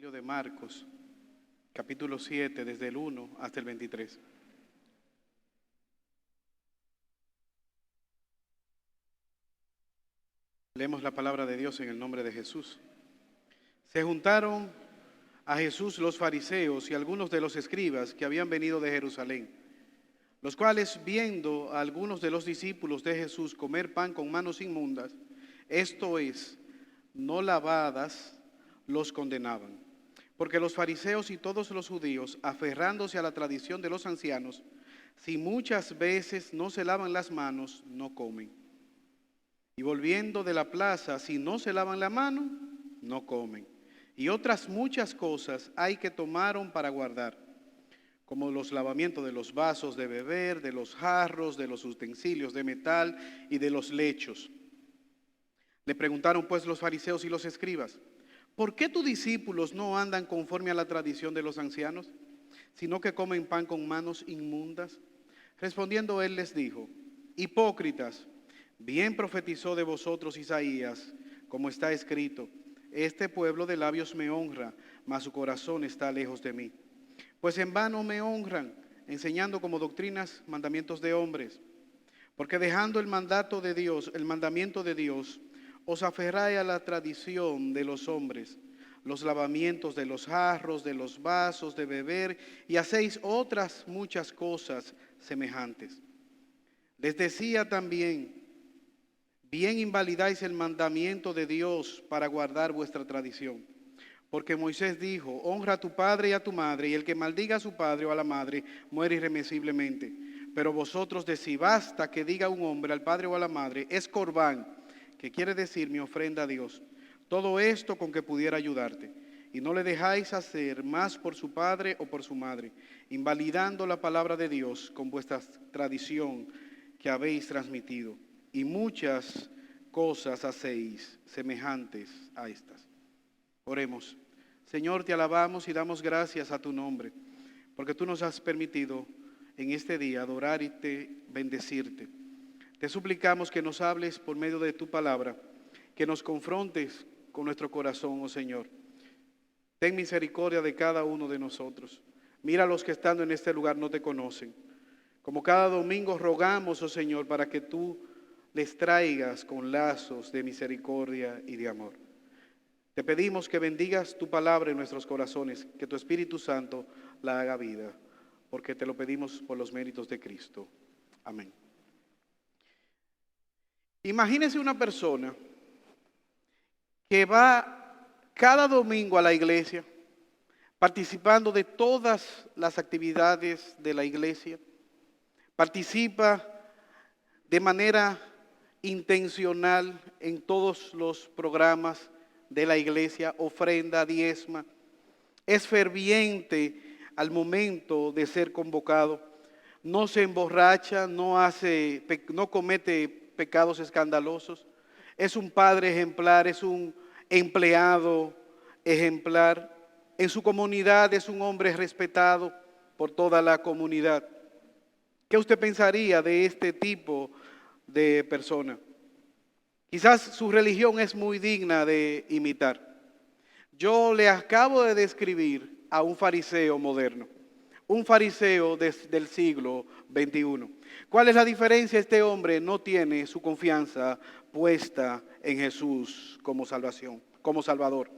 Evangelio de Marcos, capítulo 7, desde el 1 hasta el 23. Leemos la palabra de Dios en el nombre de Jesús. Se juntaron a Jesús los fariseos y algunos de los escribas que habían venido de Jerusalén, los cuales, viendo a algunos de los discípulos de Jesús comer pan con manos inmundas, esto es, no lavadas, los condenaban. Porque los fariseos y todos los judíos, aferrándose a la tradición de los ancianos, si muchas veces no se lavan las manos, no comen. Y volviendo de la plaza, si no se lavan la mano, no comen. Y otras muchas cosas hay que tomaron para guardar, como los lavamientos de los vasos de beber, de los jarros, de los utensilios de metal y de los lechos. Le preguntaron pues los fariseos y los escribas: ¿por qué tus discípulos no andan conforme a la tradición de los ancianos, sino que comen pan con manos inmundas? Respondiendo él les dijo: hipócritas, bien profetizó de vosotros Isaías, como está escrito: este pueblo de labios me honra, mas su corazón está lejos de mí. Pues en vano me honran, enseñando como doctrinas mandamientos de hombres. Porque dejando el mandato de Dios, el mandamiento de Dios, os aferráis a la tradición de los hombres, los lavamientos de los jarros, de los vasos de beber, y hacéis otras muchas cosas semejantes. Les decía también: bien invalidáis el mandamiento de Dios para guardar vuestra tradición. Porque Moisés dijo: honra a tu padre y a tu madre, y el que maldiga a su padre o a la madre muere irremisiblemente. Pero vosotros decís: basta que diga un hombre al padre o a la madre, es corbán, que quiere decir mi ofrenda a Dios. Todo esto con que pudiera ayudarte. Y no le dejáis hacer más por su padre o por su madre, invalidando la palabra de Dios con vuestra tradición que habéis transmitido. Y muchas cosas hacéis semejantes a estas. Oremos. Señor, te alabamos y damos gracias a tu nombre, porque tú nos has permitido en este día adorar y bendecirte. Te suplicamos que nos hables por medio de tu palabra, que nos confrontes con nuestro corazón, oh Señor. Ten misericordia de cada uno de nosotros. Mira a los que estando en este lugar no te conocen. Como cada domingo rogamos, oh Señor, para que tú les traigas con lazos de misericordia y de amor. Te pedimos que bendigas tu palabra en nuestros corazones, que tu Espíritu Santo la haga vida, porque te lo pedimos por los méritos de Cristo. Amén. Imagínese una persona que va cada domingo a la iglesia, participando de todas las actividades de la iglesia, participa de manera intencional en todos los programas de la iglesia, ofrenda, diezma, es ferviente al momento de ser convocado, no se emborracha, no comete pecados escandalosos, es un padre ejemplar, es un empleado ejemplar, en su comunidad es un hombre respetado por toda la comunidad. ¿Qué usted pensaría de este tipo de persona? Quizás su religión es muy digna de imitar. Yo le acabo de describir a un fariseo moderno, un fariseo del siglo XXI. ¿Cuál es la diferencia? Este hombre no tiene su confianza puesta en Jesús como salvación, como Salvador.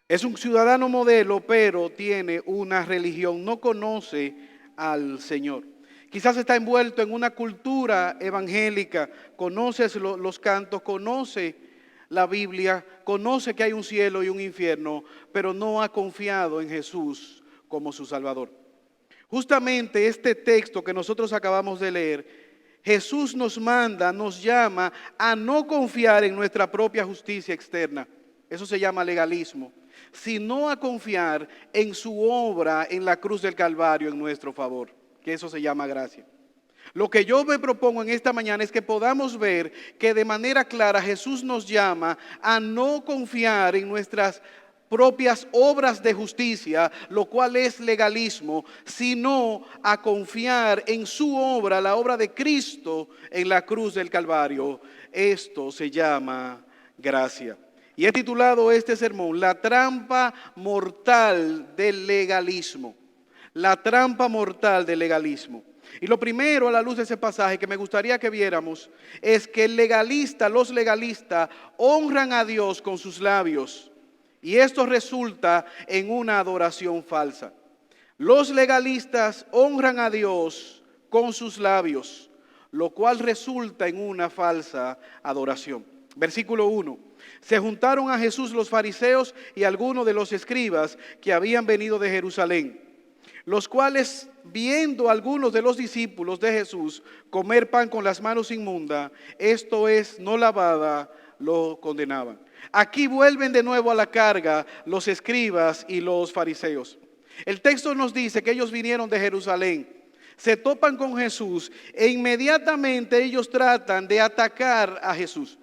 Es un ciudadano modelo, pero tiene una religión, no conoce al Señor. Quizás está envuelto en una cultura evangélica, conoce los cantos, conoce la Biblia, conoce que hay un cielo y un infierno, pero no ha confiado en Jesús como su Salvador. Justamente este texto que nosotros acabamos de leer, Jesús nos manda, nos llama a no confiar en nuestra propia justicia externa. Eso se llama legalismo. Sino a confiar en su obra en la cruz del Calvario en nuestro favor, que eso se llama gracia. Lo que yo me propongo en esta mañana es que podamos ver que de manera clara Jesús nos llama a no confiar en nuestras propias obras de justicia, lo cual es legalismo, sino a confiar en su obra, la obra de Cristo en la cruz del Calvario. Esto se llama gracia. Y he titulado este sermón, La trampa mortal del legalismo. La trampa mortal del legalismo. Y lo primero a la luz de ese pasaje que me gustaría que viéramos es que los legalistas honran a Dios con sus labios. Y esto resulta en una adoración falsa. Los legalistas honran a Dios con sus labios, lo cual resulta en una falsa adoración. Versículo 1. Se juntaron a Jesús los fariseos y algunos de los escribas que habían venido de Jerusalén, los cuales, viendo a algunos de los discípulos de Jesús comer pan con las manos inmundas, esto es, no lavada, lo condenaban. Aquí vuelven de nuevo a la carga los escribas y los fariseos. El texto nos dice que ellos vinieron de Jerusalén, se topan con Jesús e inmediatamente ellos tratan de atacar a Jesús.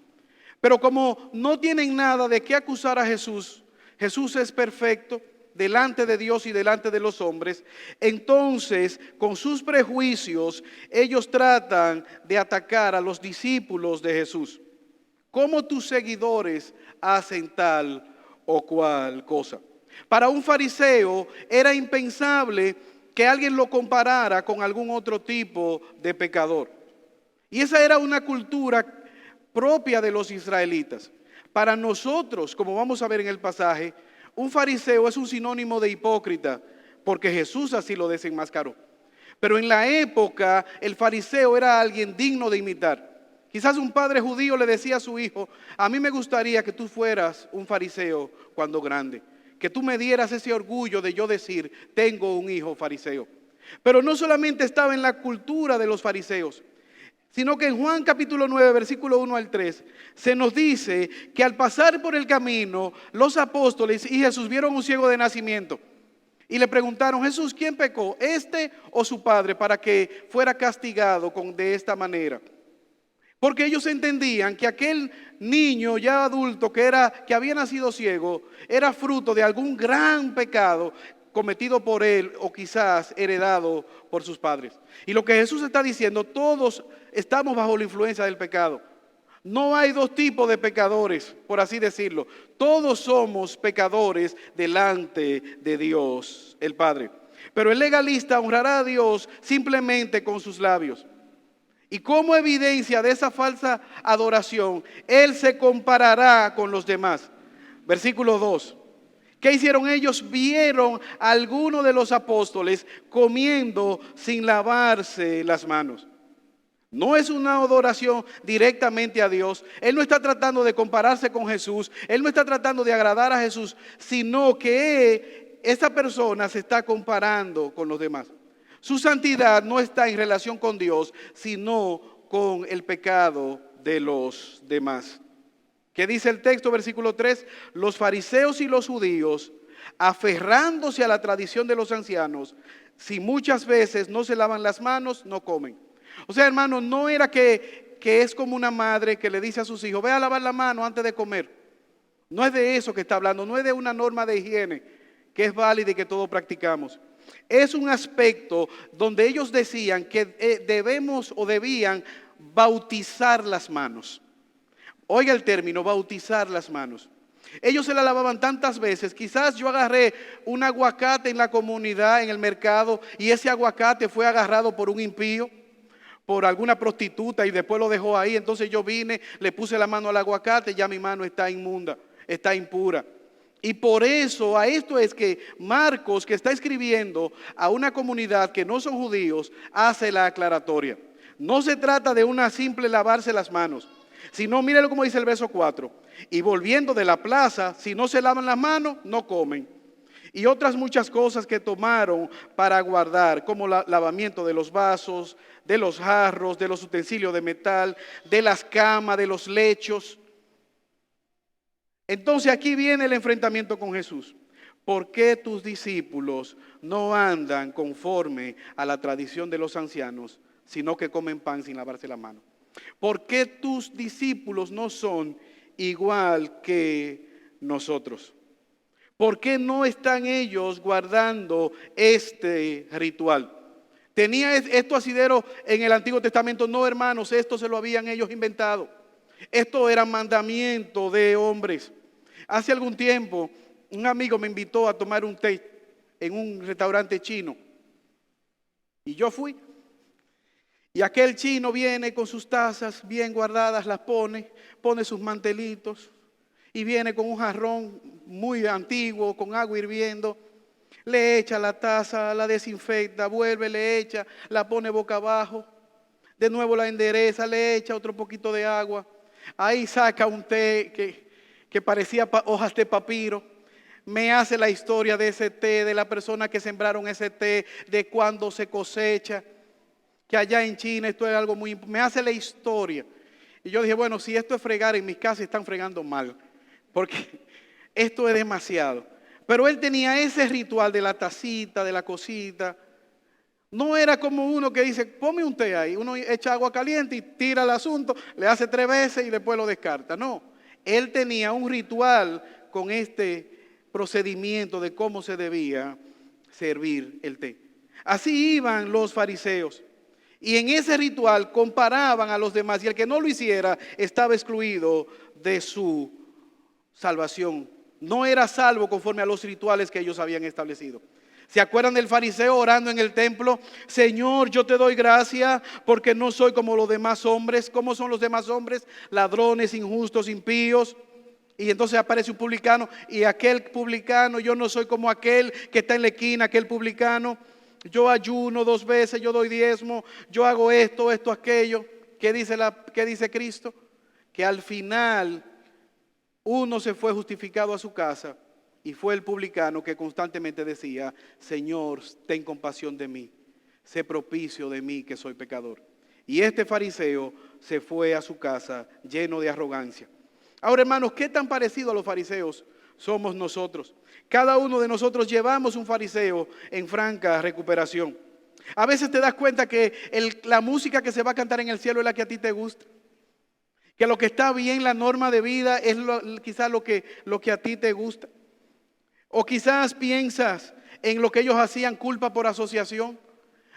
Pero como no tienen nada de qué acusar a Jesús, Jesús es perfecto delante de Dios y delante de los hombres, entonces con sus prejuicios ellos tratan de atacar a los discípulos de Jesús. ¿Cómo tus seguidores hacen tal o cual cosa? Para un fariseo era impensable que alguien lo comparara con algún otro tipo de pecador. Y esa era una cultura propia de los israelitas. Para nosotros, como vamos a ver en el pasaje, un fariseo es un sinónimo de hipócrita, porque Jesús así lo desenmascaró. Pero en la época, el fariseo era alguien digno de imitar. Quizás un padre judío le decía a su hijo, a mí me gustaría que tú fueras un fariseo cuando grande, que tú me dieras ese orgullo de yo decir, tengo un hijo fariseo. Pero no solamente estaba en la cultura de los fariseos, sino que en Juan capítulo 9, versículo 1 al 3, se nos dice que al pasar por el camino, los apóstoles y Jesús vieron un ciego de nacimiento. Y le preguntaron, Jesús, ¿quién pecó? ¿Este o su padre para que fuera castigado de esta manera? Porque ellos entendían que aquel niño ya adulto que había nacido ciego era fruto de algún gran pecado cometido por él o quizás heredado por sus padres. Y lo que Jesús está diciendo, todos estamos bajo la influencia del pecado. No hay dos tipos de pecadores, por así decirlo. Todos somos pecadores delante de Dios, el Padre. Pero el legalista honrará a Dios simplemente con sus labios. Y como evidencia de esa falsa adoración, él se comparará con los demás. Versículo 2. ¿Qué hicieron ellos? Vieron a algunos de los apóstoles comiendo sin lavarse las manos. No es una adoración directamente a Dios. Él no está tratando de compararse con Jesús. Él no está tratando de agradar a Jesús, sino que esa persona se está comparando con los demás. Su santidad no está en relación con Dios, sino con el pecado de los demás. ¿Qué dice el texto? Versículo 3. Los fariseos y los judíos, aferrándose a la tradición de los ancianos, si muchas veces no se lavan las manos, no comen. O sea, hermano, no era que es como una madre que le dice a sus hijos, ve a lavar la mano antes de comer. No es de eso que está hablando, no es de una norma de higiene que es válida y que todos practicamos. Es un aspecto donde ellos decían que debemos o debían bautizar las manos. Oiga el término, bautizar las manos. Ellos se la lavaban tantas veces. Quizás yo agarré un aguacate en la comunidad, en el mercado, y ese aguacate fue agarrado por un impío, por alguna prostituta, y después lo dejó ahí. Entonces yo vine, le puse la mano al aguacate, ya mi mano está inmunda, está impura. Y por eso, a esto es que Marcos, que está escribiendo a una comunidad que no son judíos, hace la aclaratoria. No se trata de una simple lavarse las manos, sino, mírelo como dice el verso 4. Y volviendo de la plaza, si no se lavan las manos, no comen. Y otras muchas cosas que tomaron para guardar, como el lavamiento de los vasos, de los jarros, de los utensilios de metal, de las camas, de los lechos. Entonces aquí viene el enfrentamiento con Jesús. ¿Por qué tus discípulos no andan conforme a la tradición de los ancianos, sino que comen pan sin lavarse la mano? ¿Por qué tus discípulos no son igual que nosotros? ¿Por qué no están ellos guardando este ritual? ¿Tenía esto asidero en el Antiguo Testamento? No, hermanos, esto se lo habían ellos inventado. Esto era mandamiento de hombres. Hace algún tiempo, un amigo me invitó a tomar un té en un restaurante chino. Y yo fui. Y aquel chino viene con sus tazas bien guardadas, las pone sus mantelitos y viene con un jarrón muy antiguo, con agua hirviendo. Le echa la taza, la desinfecta, vuelve, le echa, la pone boca abajo. De nuevo la endereza, le echa otro poquito de agua. Ahí saca un té que parecía hojas de papiro. Me hace la historia de ese té, de la persona que sembraron ese té, de cuándo se cosecha. Que allá en China esto es algo muy... Me hace la historia. Y yo dije, bueno, si esto es fregar, en mi casa están fregando mal. Porque esto es demasiado. Pero él tenía ese ritual de la tacita, de la cosita. No era como uno que dice, ponme un té ahí. Uno echa agua caliente y tira el asunto, le hace 3 veces y después lo descarta. No, él tenía un ritual con este procedimiento de cómo se debía servir el té. Así iban los fariseos. Y en ese ritual comparaban a los demás y el que no lo hiciera estaba excluido de su salvación. No era salvo conforme a los rituales que ellos habían establecido. ¿Se acuerdan del fariseo orando en el templo? Señor, yo te doy gracias porque no soy como los demás hombres. ¿Cómo son los demás hombres? Ladrones, injustos, impíos. Y entonces aparece un publicano y aquel publicano, yo no soy como aquel que está en la esquina, aquel publicano. Yo ayuno 2 veces, yo doy diezmo, yo hago esto, aquello. ¿Qué dice Cristo? Que al final uno se fue justificado a su casa y fue el publicano que constantemente decía, Señor, ten compasión de mí, sé propicio de mí que soy pecador. Y este fariseo se fue a su casa lleno de arrogancia. Ahora, hermanos, ¿qué tan parecido a los fariseos somos nosotros? Cada uno de nosotros llevamos un fariseo en franca recuperación. A veces te das cuenta que la música que se va a cantar en el cielo es la que a ti te gusta. Que lo que está bien, la norma de vida, es quizás lo que a ti te gusta. O quizás piensas en lo que ellos hacían, culpa por asociación.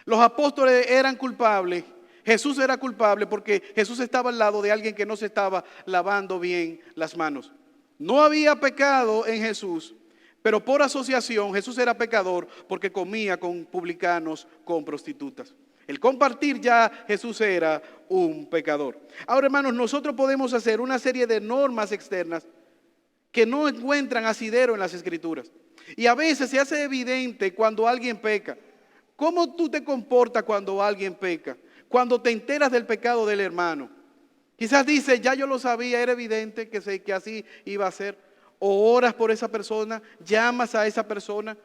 Los apóstoles eran culpables. Jesús era culpable porque Jesús estaba al lado de alguien que no se estaba lavando bien las manos. No había pecado en Jesús, pero por asociación Jesús era pecador porque comía con publicanos, con prostitutas. El compartir ya Jesús era un pecador. Ahora, hermanos, nosotros podemos hacer una serie de normas externas que no encuentran asidero en las Escrituras. Y a veces se hace evidente cuando alguien peca. ¿Cómo tú te comportas cuando alguien peca? Cuando te enteras del pecado del hermano. Quizás dice, ya yo lo sabía, era evidente que así iba a ser. O oras por esa persona, llamas a esa persona,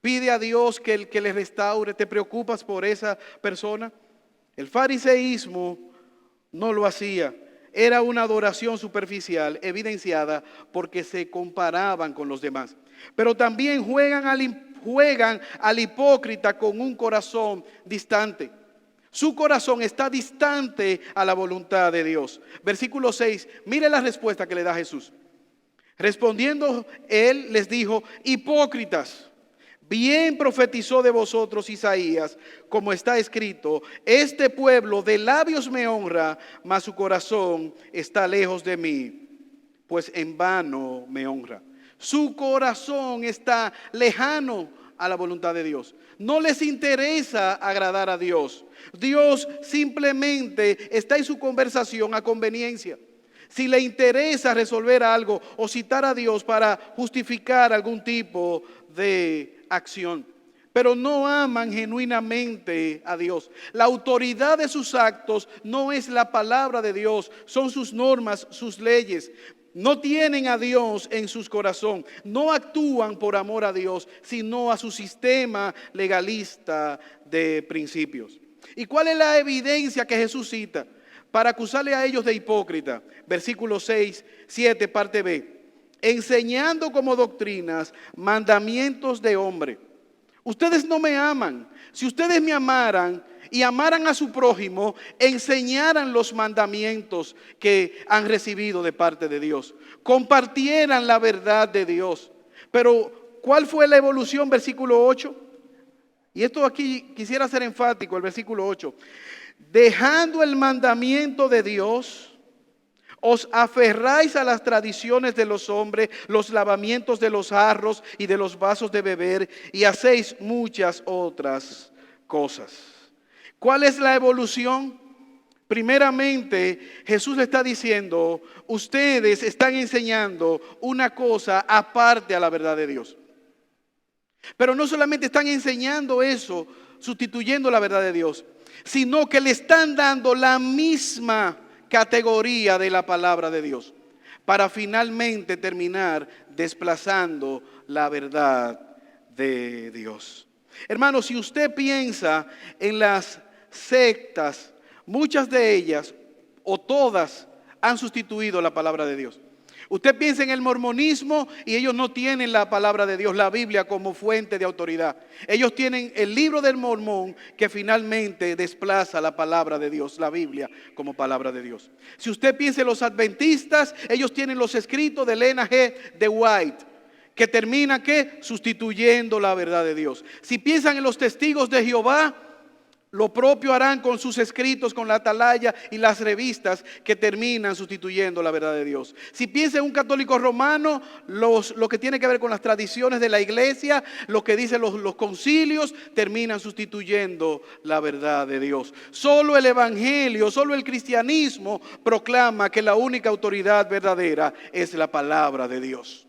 pide a Dios que le restaure, te preocupas por esa persona. El fariseísmo no lo hacía. Era una adoración superficial, evidenciada porque se comparaban con los demás. Pero también juegan al hipócrita con un corazón distante. Su corazón está distante a la voluntad de Dios. Versículo 6, mire la respuesta que le da Jesús. Respondiendo él les dijo, hipócritas, bien profetizó de vosotros Isaías, como está escrito, este pueblo de labios me honra, mas su corazón está lejos de mí, pues en vano me honra. Su corazón está lejano a la voluntad de Dios. No les interesa agradar a Dios. Dios simplemente está en su conversación a conveniencia. Si le interesa resolver algo o citar a Dios para justificar algún tipo de acción, pero no aman genuinamente a Dios. La autoridad de sus actos no es la palabra de Dios, son sus normas, sus leyes. No tienen a Dios en sus corazones, no actúan por amor a Dios, sino a su sistema legalista de principios. ¿Y cuál es la evidencia que Jesús cita para acusarle a ellos de hipócrita? Versículo 6, 7, parte B. Enseñando como doctrinas mandamientos de hombre. Ustedes no me aman. Si ustedes me amaran y amaran a su prójimo, enseñaran los mandamientos que han recibido de parte de Dios. Compartieran la verdad de Dios. Pero, ¿cuál fue la evolución? Versículo 8. Y esto aquí quisiera ser enfático, el versículo 8. Dejando el mandamiento de Dios, Os aferráis a las tradiciones de los hombres, los lavamientos de los jarros y de los vasos de beber, y hacéis muchas otras cosas. ¿Cuál es la evolución? Primeramente, Jesús le está diciendo, ustedes están enseñando una cosa aparte a la verdad de Dios. Pero no solamente están enseñando eso, sustituyendo la verdad de Dios, sino que le están dando la misma categoría de la palabra de Dios, para finalmente terminar desplazando la verdad de Dios. Hermanos, si usted piensa en las sectas, muchas de ellas o todas han sustituido la palabra de Dios. Usted piensa en el mormonismo y ellos no tienen la palabra de Dios, la Biblia, como fuente de autoridad. Ellos tienen el libro del Mormón que finalmente desplaza la palabra de Dios, la Biblia, como palabra de Dios. Si usted piensa en los adventistas, ellos tienen los escritos de Elena G. de White, que termina ¿qué? Sustituyendo la verdad de Dios. Si piensan en los testigos de Jehová, lo propio harán con sus escritos, con la atalaya y las revistas que terminan sustituyendo la verdad de Dios. Si piensa en un católico romano, lo que tiene que ver con las tradiciones de la iglesia, lo que dicen los concilios, terminan sustituyendo la verdad de Dios. Solo el evangelio, solo el cristianismo proclama que la única autoridad verdadera es la palabra de Dios.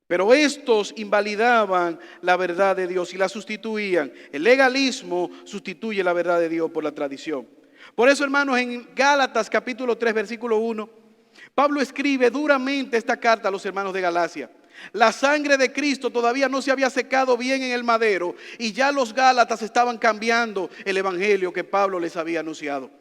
Pero estos invalidaban la verdad de Dios y la sustituían. El legalismo sustituye la verdad de Dios por la tradición. Por eso, hermanos, en Gálatas capítulo 3, versículo 1, Pablo escribe duramente esta carta a los hermanos de Galacia. La sangre de Cristo todavía no se había secado bien en el madero y ya los Gálatas estaban cambiando el evangelio que Pablo les había anunciado.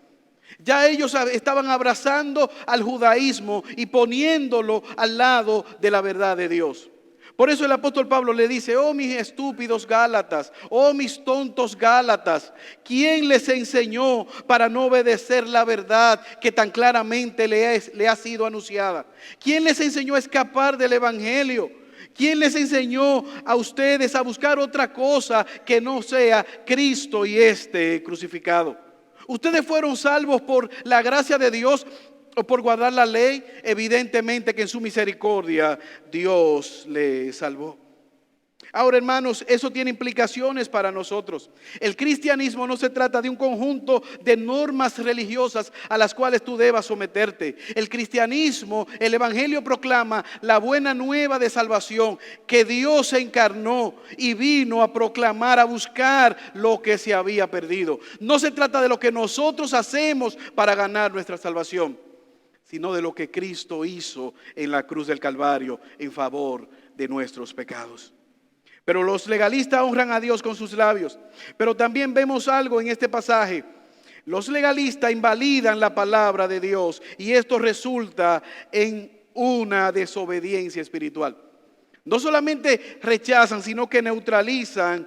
Ya ellos estaban abrazando al judaísmo y poniéndolo al lado de la verdad de Dios. Por eso el apóstol Pablo le dice, oh mis estúpidos Gálatas, oh mis tontos Gálatas, ¿quién les enseñó para no obedecer la verdad que tan claramente le ha sido anunciada? ¿Quién les enseñó a escapar del evangelio? ¿Quién les enseñó a ustedes a buscar otra cosa que no sea Cristo y este crucificado? Ustedes fueron salvos por la gracia de Dios o por guardar la ley. Evidentemente que en su misericordia Dios les salvó. Ahora, hermanos, eso tiene implicaciones para nosotros. El cristianismo no se trata de un conjunto de normas religiosas a las cuales tú debas someterte. El cristianismo, el evangelio proclama la buena nueva de salvación, que Dios se encarnó y vino a proclamar, a buscar lo que se había perdido. No se trata de lo que nosotros hacemos para ganar nuestra salvación, sino de lo que Cristo hizo en la cruz del Calvario en favor de nuestros pecados. Pero los legalistas honran a Dios con sus labios. Pero también vemos algo en este pasaje. Los legalistas invalidan la palabra de Dios y esto resulta en una desobediencia espiritual. No solamente rechazan, sino que neutralizan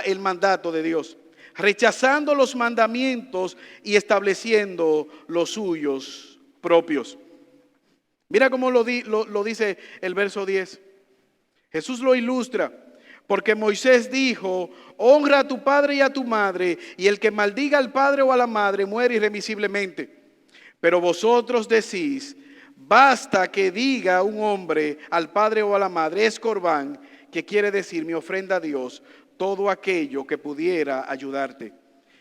el mandato de Dios, rechazando los mandamientos y estableciendo los suyos propios. Mira cómo lo dice el verso 10. Jesús lo ilustra. Porque Moisés dijo, honra a tu padre y a tu madre, y el que maldiga al padre o a la madre muere irremisiblemente. Pero vosotros decís, basta que diga un hombre al padre o a la madre, es corbán, que quiere decir mi ofrenda a Dios, todo aquello que pudiera ayudarte.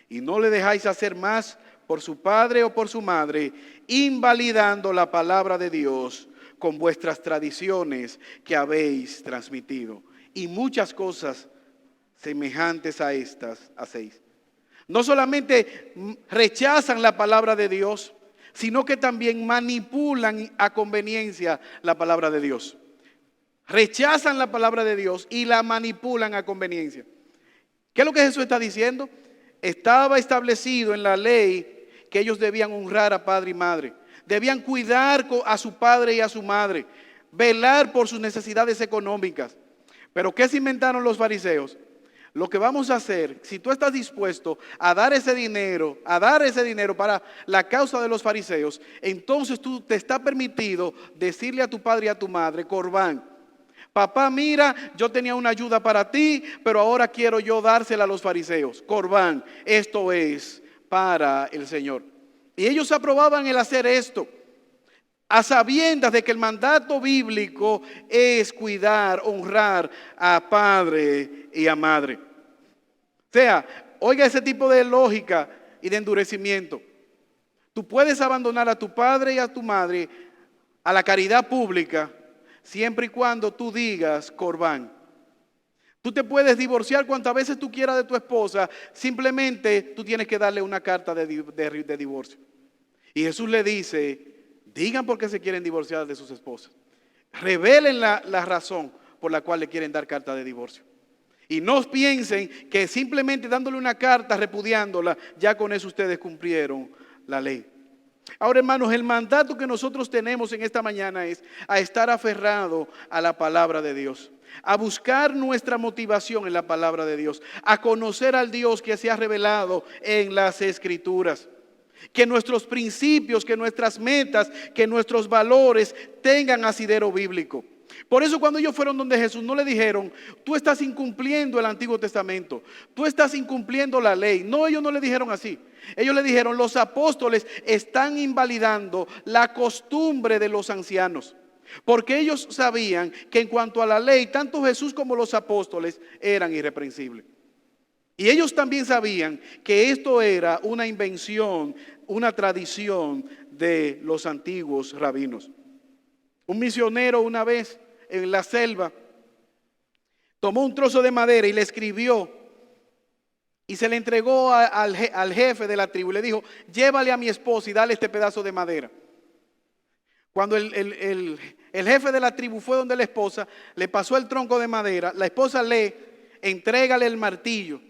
Y no le dejáis hacer más por su padre o por su madre, invalidando la palabra de Dios con vuestras tradiciones que habéis transmitido. Y muchas cosas semejantes a estas hacéis. No solamente rechazan la palabra de Dios, sino que también manipulan a conveniencia la palabra de Dios. Rechazan la palabra de Dios y la manipulan a conveniencia. ¿Qué es lo que Jesús está diciendo? Estaba establecido en la ley que ellos debían honrar a padre y madre. Debían cuidar a su padre y a su madre. Velar por sus necesidades económicas. Pero ¿qué se inventaron los fariseos? Lo que vamos a hacer, si tú estás dispuesto a dar ese dinero para la causa de los fariseos, entonces tú te está permitido decirle a tu padre y a tu madre, corbán, papá, mira, yo tenía una ayuda para ti, pero ahora quiero yo dársela a los fariseos. Corbán, esto es para el Señor. Y ellos aprobaban el hacer esto. a sabiendas de que el mandato bíblico es cuidar, honrar a padre y a madre. O sea, oiga ese tipo de lógica y de endurecimiento. Tú puedes abandonar a tu padre y a tu madre a la caridad pública siempre y cuando tú digas corbán. Tú te puedes divorciar cuantas veces tú quieras de tu esposa, simplemente tú tienes que darle una carta de divorcio. Y Jesús le dice, digan por qué se quieren divorciar de sus esposas. Revelen la razón por la cual le quieren dar carta de divorcio. Y no piensen que simplemente dándole una carta, repudiándola, ya con eso ustedes cumplieron la ley. Ahora, hermanos, el mandato que nosotros tenemos en esta mañana es a estar aferrado a la palabra de Dios, a buscar nuestra motivación en la palabra de Dios, a conocer al Dios que se ha revelado en las Escrituras. Que nuestros principios, que nuestras metas, que nuestros valores tengan asidero bíblico. Por eso cuando ellos fueron donde Jesús no le dijeron, tú estás incumpliendo el Antiguo Testamento, tú estás incumpliendo la ley. No, ellos no le dijeron así. Ellos le dijeron, los apóstoles están invalidando la costumbre de los ancianos. Porque ellos sabían que en cuanto a la ley, tanto Jesús como los apóstoles eran irreprensibles. Y ellos también sabían que esto era una invención, una tradición de los antiguos rabinos. Un misionero una vez en la selva tomó un trozo de madera y le escribió y se le entregó al jefe de la tribu y le dijo, llévale a mi esposa y dale este pedazo de madera. Cuando el jefe de la tribu fue donde la esposa, le pasó el tronco de madera, la esposa le entrégale el martillo.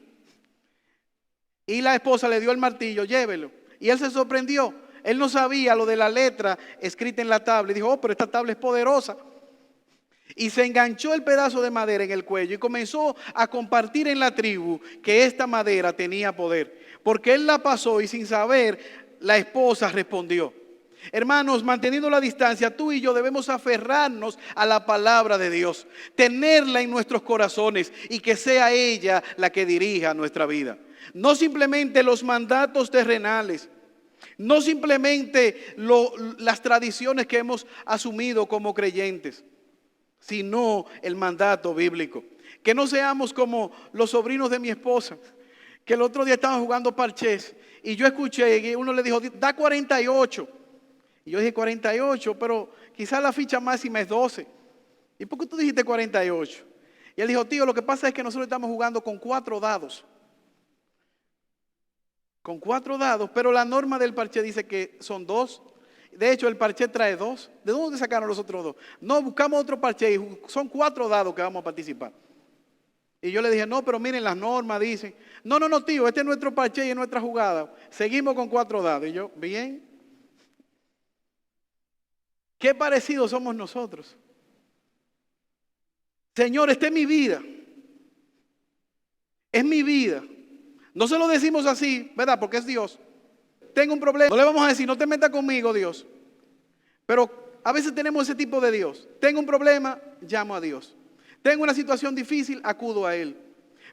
Y la esposa le dio el martillo, llévelo. Y él se sorprendió. Él no sabía lo de la letra escrita en la tabla. Y dijo, oh, pero esta tabla es poderosa. Y se enganchó el pedazo de madera en el cuello y comenzó a compartir en la tribu que esta madera tenía poder. Porque él la pasó y sin saber, la esposa respondió. Hermanos, manteniendo la distancia, tú y yo debemos aferrarnos a la palabra de Dios. Tenerla en nuestros corazones y que sea ella la que dirija nuestra vida. No simplemente los mandatos terrenales, no simplemente las tradiciones que hemos asumido como creyentes, sino el mandato bíblico. Que no seamos como los sobrinos de mi esposa, que el otro día estaban jugando parchés y yo escuché que uno le dijo, da 48. Y yo dije 48, pero quizás la ficha máxima es 12. ¿Y por qué tú dijiste 48? Y él dijo, tío, lo que pasa es que nosotros estamos jugando con 4 dados. Con 4 dados, pero la norma del parché dice que son 2. De hecho, el parché trae 2. ¿De dónde sacaron los otros 2? No, buscamos otro parché y son 4 dados que vamos a participar. Y yo le dije, no, pero miren, las normas dicen. No, tío, este es nuestro parché y es nuestra jugada. Seguimos con 4 dados. Y yo, bien. Qué parecidos somos nosotros. Señor, esta es mi vida. Es mi vida. No se lo decimos así, ¿verdad? Porque es Dios. Tengo un problema. No le vamos a decir, no te metas conmigo, Dios. Pero a veces tenemos ese tipo de Dios. Tengo un problema, llamo a Dios. Tengo una situación difícil, acudo a Él.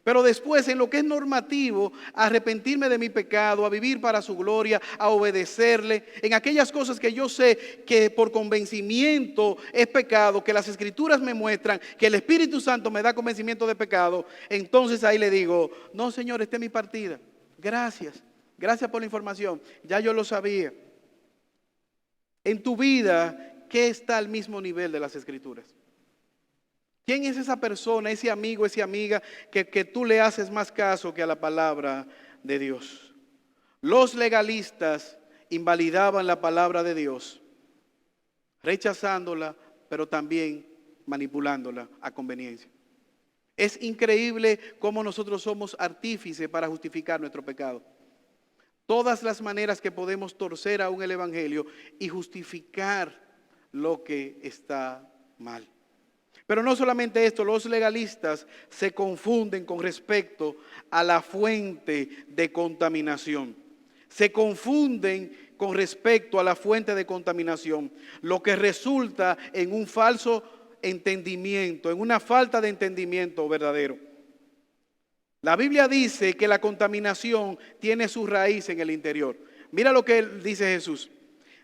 Pero después, en lo que es normativo, a arrepentirme de mi pecado, a vivir para su gloria, a obedecerle, en aquellas cosas que yo sé que por convencimiento es pecado, que las Escrituras me muestran, que el Espíritu Santo me da convencimiento de pecado, entonces ahí le digo, no, Señor, esta es mi partida. Gracias por la información, ya yo lo sabía. En tu vida, ¿qué está al mismo nivel de las Escrituras? ¿Quién es esa persona, ese amigo, esa amiga que tú le haces más caso que a la palabra de Dios? Los legalistas invalidaban la palabra de Dios, rechazándola, pero también manipulándola a conveniencia. Es increíble cómo nosotros somos artífices para justificar nuestro pecado. Todas las maneras que podemos torcer aún el Evangelio y justificar lo que está mal. Pero no solamente esto, los legalistas se confunden con respecto a la fuente de contaminación. Se confunden con respecto a la fuente de contaminación, lo que resulta en un falso entendimiento, en una falta de entendimiento verdadero. La Biblia dice que la contaminación tiene su raíz en el interior. Mira lo que dice Jesús.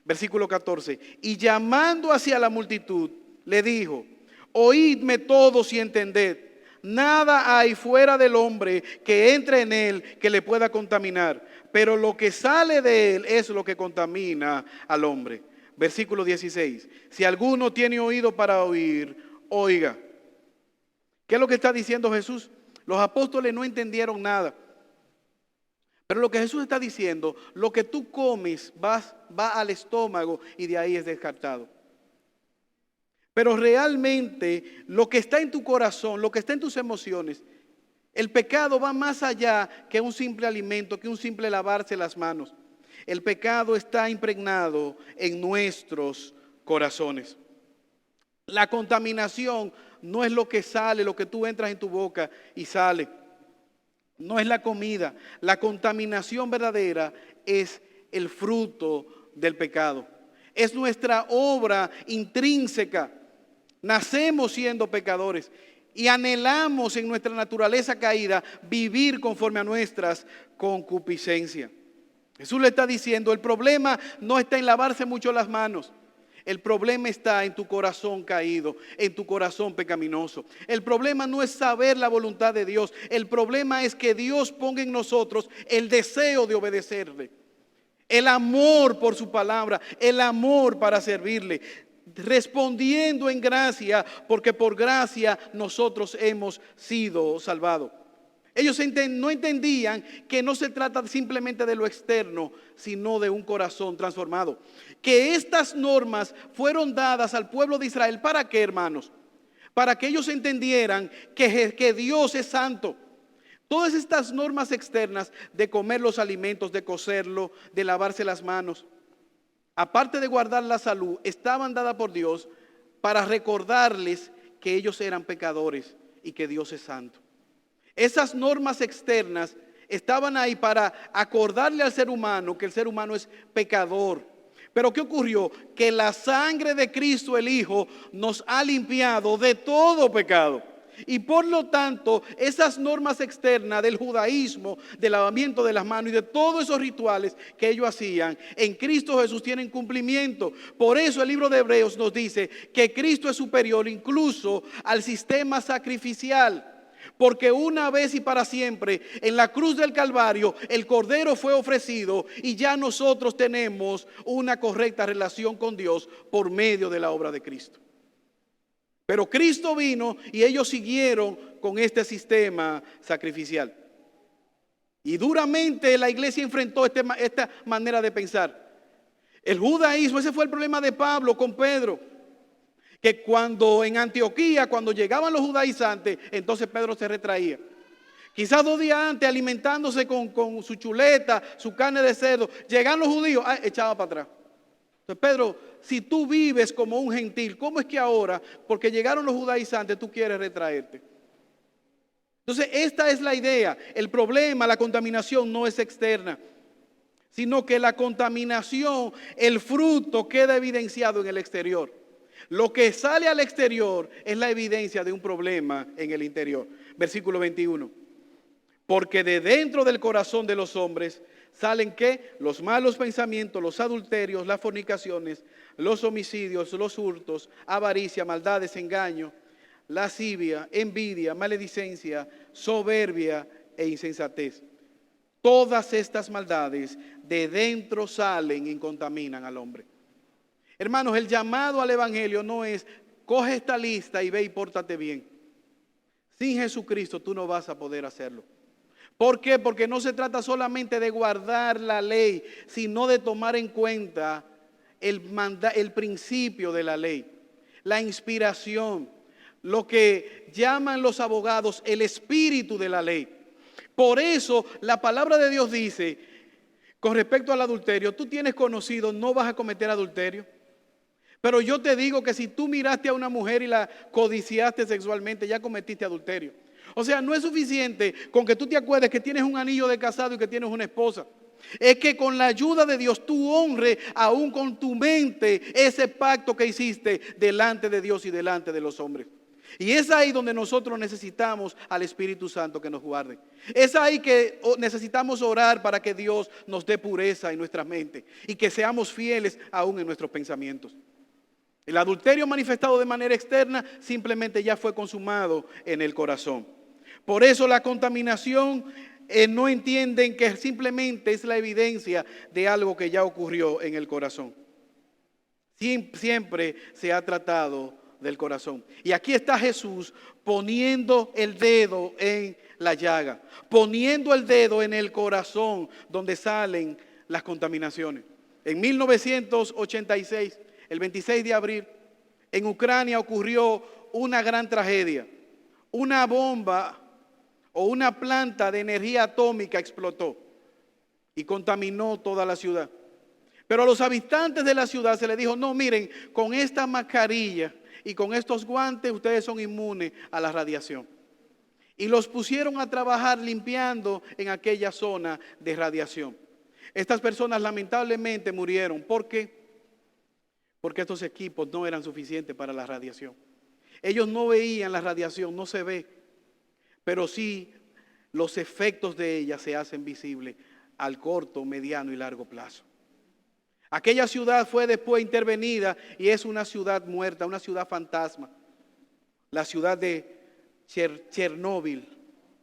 Versículo 14. Y llamando hacia la multitud, le dijo: oídme todos y entended. Nada hay fuera del hombre que entre en él que le pueda contaminar, pero lo que sale de él es lo que contamina al hombre. Versículo 16. Si alguno tiene oído para oír, oiga. ¿Qué es lo que está diciendo Jesús? Los apóstoles no entendieron nada. Pero lo que Jesús está diciendo, lo que tú comes va al estómago y de ahí es descartado. Pero realmente lo que está en tu corazón, lo que está en tus emociones, el pecado va más allá que un simple alimento, que un simple lavarse las manos. El pecado está impregnado en nuestros corazones. La contaminación no es lo que sale, lo que tú entras en tu boca y sale. No es la comida. La contaminación verdadera es el fruto del pecado. Es nuestra obra intrínseca. Nacemos siendo pecadores y anhelamos en nuestra naturaleza caída vivir conforme a nuestras concupiscencias. Jesús le está diciendo, el problema no está en lavarse mucho las manos. El problema está en tu corazón caído, en tu corazón pecaminoso. El problema no es saber la voluntad de Dios. El problema es que Dios ponga en nosotros el deseo de obedecerle. El amor por su palabra, el amor para servirle. Respondiendo en gracia, porque por gracia nosotros hemos sido salvados. Ellos no entendían que no se trata simplemente de lo externo, sino de un corazón transformado. Que estas normas fueron dadas al pueblo de Israel. ¿Para qué, hermanos? Para que ellos entendieran que Dios es santo. Todas estas normas externas de comer los alimentos, de cocerlo, de lavarse las manos, aparte de guardar la salud, estaban dadas por Dios para recordarles que ellos eran pecadores y que Dios es santo. Esas normas externas estaban ahí para acordarle al ser humano que el ser humano es pecador. Pero ¿qué ocurrió? Que la sangre de Cristo el Hijo nos ha limpiado de todo pecado. Y por lo tanto, esas normas externas del judaísmo, del lavamiento de las manos y de todos esos rituales que ellos hacían, en Cristo Jesús tienen cumplimiento. Por eso el libro de Hebreos nos dice que Cristo es superior incluso al sistema sacrificial. Porque una vez y para siempre en la cruz del Calvario el Cordero fue ofrecido y ya nosotros tenemos una correcta relación con Dios por medio de la obra de Cristo. Pero Cristo vino y ellos siguieron con este sistema sacrificial. Y duramente la iglesia enfrentó esta manera de pensar. El judaísmo, ese fue el problema de Pablo con Pedro. Que cuando en Antioquía, cuando llegaban los judaizantes, entonces Pedro se retraía. Quizás 2 días antes, alimentándose con su chuleta, su carne de cerdo, llegan los judíos, echaba para atrás. Entonces Pedro, si tú vives como un gentil, ¿cómo es que ahora, porque llegaron los judaizantes, tú quieres retraerte? Entonces esta es la idea. El problema, la contaminación no es externa, sino que la contaminación, el fruto queda evidenciado en el exterior. Lo que sale al exterior es la evidencia de un problema en el interior. Versículo 21. Porque de dentro del corazón de los hombres salen ¿qué? Los malos pensamientos, los adulterios, las fornicaciones, los homicidios, los hurtos, avaricia, maldades, engaño, lascivia, envidia, maledicencia, soberbia e insensatez. Todas estas maldades de dentro salen y contaminan al hombre. Hermanos, el llamado al evangelio no es coge esta lista y ve y pórtate bien. Sin Jesucristo tú no vas a poder hacerlo. ¿Por qué? Porque no se trata solamente de guardar la ley, sino de tomar en cuenta el principio de la ley, la inspiración, lo que llaman los abogados el espíritu de la ley. Por eso la palabra de Dios dice, con respecto al adulterio, tú tienes conocido, no vas a cometer adulterio. Pero yo te digo que si tú miraste a una mujer y la codiciaste sexualmente, ya cometiste adulterio. O sea, no es suficiente con que tú te acuerdes que tienes un anillo de casado y que tienes una esposa. Es que con la ayuda de Dios tú honres aún con tu mente ese pacto que hiciste delante de Dios y delante de los hombres. Y es ahí donde nosotros necesitamos al Espíritu Santo que nos guarde. Es ahí que necesitamos orar para que Dios nos dé pureza en nuestra mente y que seamos fieles aún en nuestros pensamientos. El adulterio manifestado de manera externa simplemente ya fue consumado en el corazón. Por eso la contaminación no entienden que simplemente es la evidencia de algo que ya ocurrió en el corazón. Siempre se ha tratado del corazón. Y aquí está Jesús poniendo el dedo en la llaga, poniendo el dedo en el corazón donde salen las contaminaciones. En 1986, el 26 de abril, en Ucrania ocurrió una gran tragedia. Una bomba o una planta de energía atómica explotó y contaminó toda la ciudad. Pero a los habitantes de la ciudad se les dijo, no, miren, con esta mascarilla y con estos guantes ustedes son inmunes a la radiación. Y los pusieron a trabajar limpiando en aquella zona de radiación. Estas personas lamentablemente murieron. ¿Por qué? Porque estos equipos no eran suficientes para la radiación. Ellos no veían la radiación, no se ve, pero sí los efectos de ella se hacen visibles al corto, mediano y largo plazo. Aquella ciudad fue después intervenida y es una ciudad muerta, una ciudad fantasma. La ciudad de Chernóbil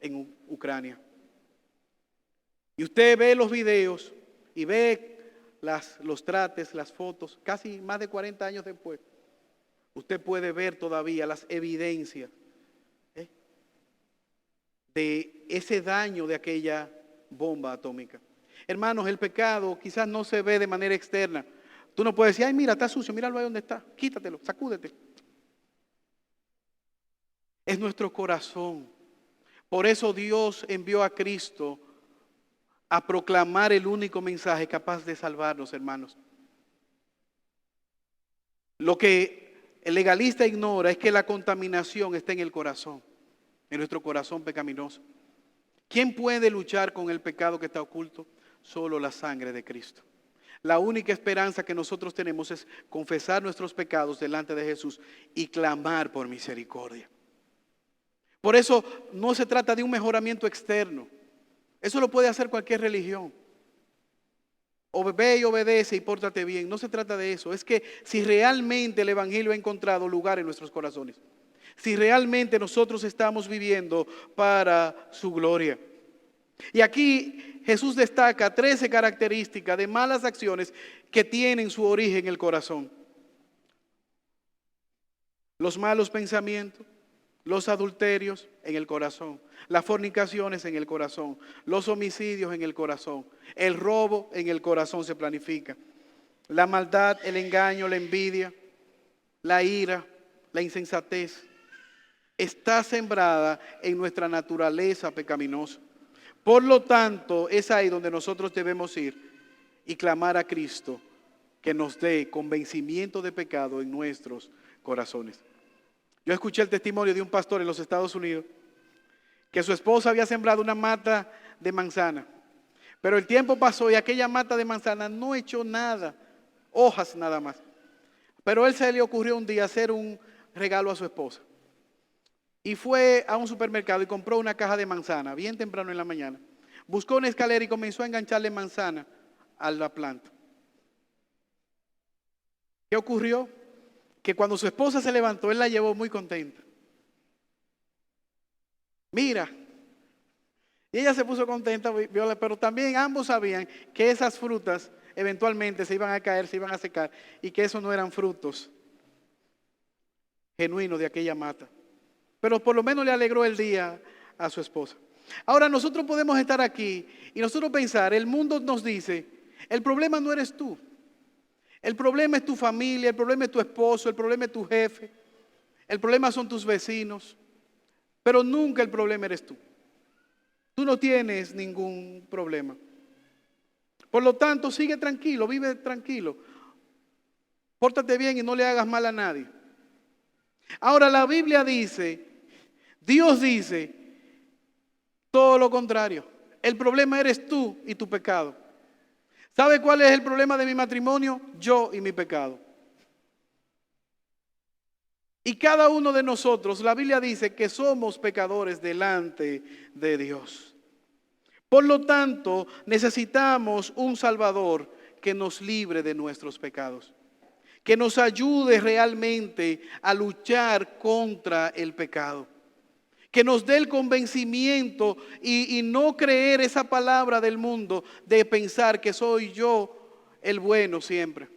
en Ucrania. Y usted ve los videos y ve los trates, las fotos, casi más de 40 años después. Usted puede ver todavía las evidencias de ese daño de aquella bomba atómica. Hermanos, el pecado quizás no se ve de manera externa. Tú no puedes decir, ay, mira, está sucio, míralo ahí donde está, quítatelo, sacúdete. Es nuestro corazón. Por eso Dios envió a Cristo a proclamar el único mensaje capaz de salvarnos, hermanos. Lo que el legalista ignora es que la contaminación está en el corazón, en nuestro corazón pecaminoso. ¿Quién puede luchar con el pecado que está oculto? Solo la sangre de Cristo. La única esperanza que nosotros tenemos es confesar nuestros pecados delante de Jesús y clamar por misericordia. Por eso no se trata de un mejoramiento externo. Eso lo puede hacer cualquier religión. Ve y obedece y pórtate bien. No se trata de eso. Es que si realmente el Evangelio ha encontrado lugar en nuestros corazones, si realmente nosotros estamos viviendo para su gloria. Y aquí Jesús destaca 13 características de malas acciones que tienen su origen en el corazón. Los malos pensamientos, los adulterios en el corazón, las fornicaciones en el corazón, los homicidios en el corazón, el robo en el corazón se planifica, la maldad, el engaño, la envidia, la ira, la insensatez, está sembrada en nuestra naturaleza pecaminosa. Por lo tanto, es ahí donde nosotros debemos ir y clamar a Cristo que nos dé convencimiento de pecado en nuestros corazones. Yo escuché el testimonio de un pastor en los Estados Unidos que su esposa había sembrado una mata de manzana, pero el tiempo pasó y aquella mata de manzana no echó nada, hojas nada más. Pero él se le ocurrió un día hacer un regalo a su esposa. Y fue a un supermercado y compró una caja de manzana, bien temprano en la mañana. Buscó una escalera y comenzó a engancharle manzana a la planta. ¿Qué ocurrió? Que cuando su esposa se levantó, él la llevó muy contenta. Mira. Y ella se puso contenta, pero también ambos sabían que esas frutas eventualmente se iban a caer, se iban a secar, y que esos no eran frutos genuinos de aquella mata. Pero por lo menos le alegró el día a su esposa. Ahora nosotros podemos estar aquí y nosotros pensar, el mundo nos dice, el problema no eres tú. El problema es tu familia, el problema es tu esposo, el problema es tu jefe, el problema son tus vecinos, pero nunca el problema eres tú. Tú no tienes ningún problema. Por lo tanto, sigue tranquilo, vive tranquilo. Pórtate bien y no le hagas mal a nadie. Ahora la Biblia dice, Dios dice todo lo contrario. El problema eres tú y tu pecado. ¿Sabe cuál es el problema de mi matrimonio? Yo y mi pecado. Y cada uno de nosotros, la Biblia dice que somos pecadores delante de Dios. Por lo tanto, necesitamos un Salvador que nos libre de nuestros pecados, que nos ayude realmente a luchar contra el pecado, que nos dé el convencimiento y no creer esa palabra del mundo de pensar que soy yo el bueno siempre.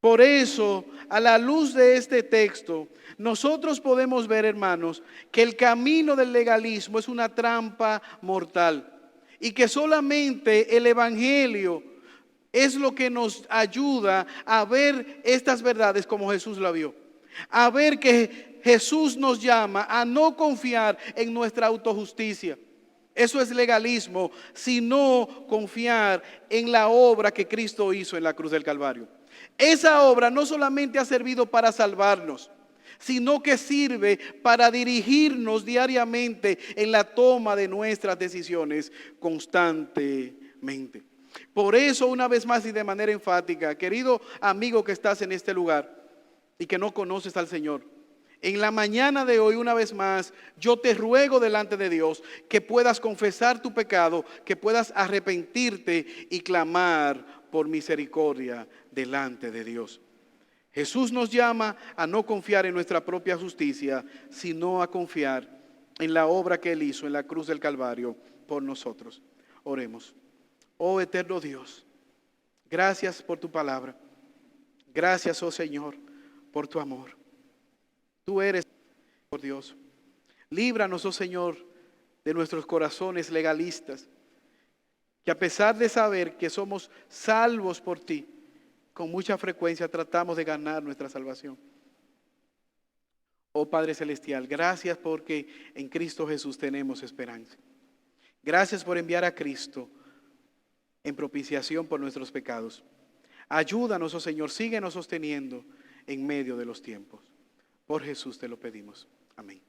Por eso, a la luz de este texto, nosotros podemos ver, hermanos, que el camino del legalismo es una trampa mortal y que solamente el Evangelio es lo que nos ayuda a ver estas verdades como Jesús la vio. A ver que Jesús nos llama a no confiar en nuestra autojusticia. Eso es legalismo, sino confiar en la obra que Cristo hizo en la cruz del Calvario. Esa obra no solamente ha servido para salvarnos, sino que sirve para dirigirnos diariamente en la toma de nuestras decisiones constantemente. Por eso, una vez más y de manera enfática, querido amigo que estás en este lugar y que no conoces al Señor, en la mañana de hoy, una vez más, yo te ruego delante de Dios que puedas confesar tu pecado, que puedas arrepentirte y clamar por misericordia delante de Dios. Jesús nos llama a no confiar en nuestra propia justicia, sino a confiar en la obra que Él hizo en la cruz del Calvario por nosotros. Oremos. Oh eterno Dios, gracias por tu palabra. Gracias, oh Señor, por tu amor. Tú eres, por Dios. Líbranos, oh Señor, de nuestros corazones legalistas, que a pesar de saber que somos salvos por ti, con mucha frecuencia tratamos de ganar nuestra salvación. Oh Padre Celestial, gracias porque en Cristo Jesús tenemos esperanza. Gracias por enviar a Cristo en propiciación por nuestros pecados. Ayúdanos, oh Señor, síguenos sosteniendo en medio de los tiempos. Por Jesús te lo pedimos. Amén.